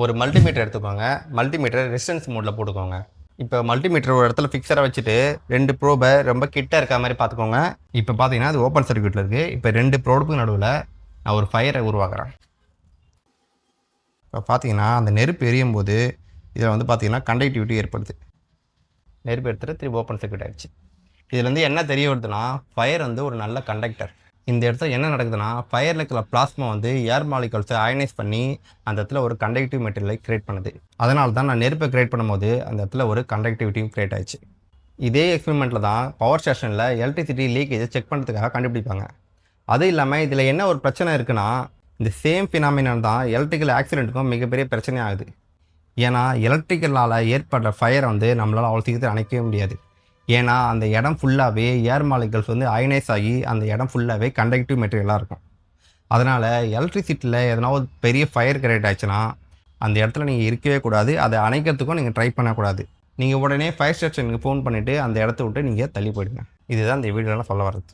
ஒரு மல்டிமீட்டர் எடுத்துக்கோங்க. மல்டிமீட்டரை ரெசிஸ்டன்ஸ் மோடில் போட்டுக்கோங்க. இப்போ மல்டிமீட்டர் ஒரு இடத்துல ஃபிக்ஸடாக வச்சுட்டு 2 ப்ரோபை ரொம்ப கிட்ட இருக்க மாதிரி பார்த்துக்கோங்க. இப்போ பார்த்தீங்கன்னா அது ஓப்பன் சர்க்யூட்டில் இருக்குது. இப்போ 2 ப்ரோபுக்கு நடுவில் நான் ஒரு ஃபயரை உருவாக்குறேன். இப்போ பார்த்தீங்கன்னா அந்த நெருப்பு எரியும் போது இதில் வந்து பார்த்தீங்கன்னா கண்டக்டிவிட்டி ஏற்படுது. நெருப்பு எடுத்துகிட்டு திருப்பி ஓப்பன் சர்க்யூட் ஆகிடுச்சு. இதுலேருந்து என்ன தெரிய வருதுன்னா ஃபயர் வந்து ஒரு நல்ல கண்டக்டர். இந்த இடத்துல என்ன நடக்குதுன்னா ஃபயரில் இருக்கிற பிளாஸ்மா வந்து ஏர் மாலிகல்ஸை அயனைஸ் பண்ணி அந்த இடத்துல ஒரு கண்டக்டிவ் மெட்டீரியலை கிரியேட் பண்ணுது. அதனால தான் நான் நெருப்பை கிரியேட் பண்ணும்போது அந்த இடத்துல ஒரு கண்டக்டிவிட்டியும் கிரியேட் ஆயிடுச்சு. இதே எக்ஸ்பெரிமெண்ட்டில் தான் பவர் ஸ்டேஷனில் எலக்ட்ரிசிட்டி லீக்கேஜை செக் பண்ணுறதுக்காக கண்டுபிடிப்பாங்க. அது இல்லாமல் இதில் என்ன ஒரு பிரச்சனை இருக்குன்னா இந்த சேம் ஃபினாமினான் தான் எலக்ட்ரிக்கல் ஆக்சிடென்ட்டுக்கும் மிகப்பெரிய பிரச்சனை ஆகுது. ஏன்னா எலக்ட்ரிக்கலால் ஏற்படுற ஃபயரை வந்து நம்மளால் அவ்வளோ சீக்கிரத்தை அணைக்கவே முடியாது. ஏன்னா அந்த இடம் ஃபுல்லாகவே ஏர் மாலிகல்ஸ் வந்து அயனைஸ் ஆகி அந்த இடம் ஃபுல்லாகவே கண்டக்டிவ் மெட்டீரியலாக இருக்கும். அதனால் எலக்ட்ரிசிட்டியில் எதனா ஒரு பெரிய ஃபயர் கிரியேட் ஆச்சுன்னா அந்த இடத்துல நீங்கள் இருக்கவே கூடாது. அதை அணைக்கிறதுக்கும் நீங்கள் ட்ரை பண்ணக்கூடாது. நீங்கள் உடனே ஃபயர் ஸ்டேஷனுக்கு ஃபோன் பண்ணிவிட்டு அந்த இடத்த விட்டு நீங்கள் தள்ளி போயிடுங்க. இதுதான் இந்த வீடியோவில் சொல்ல வர்றது.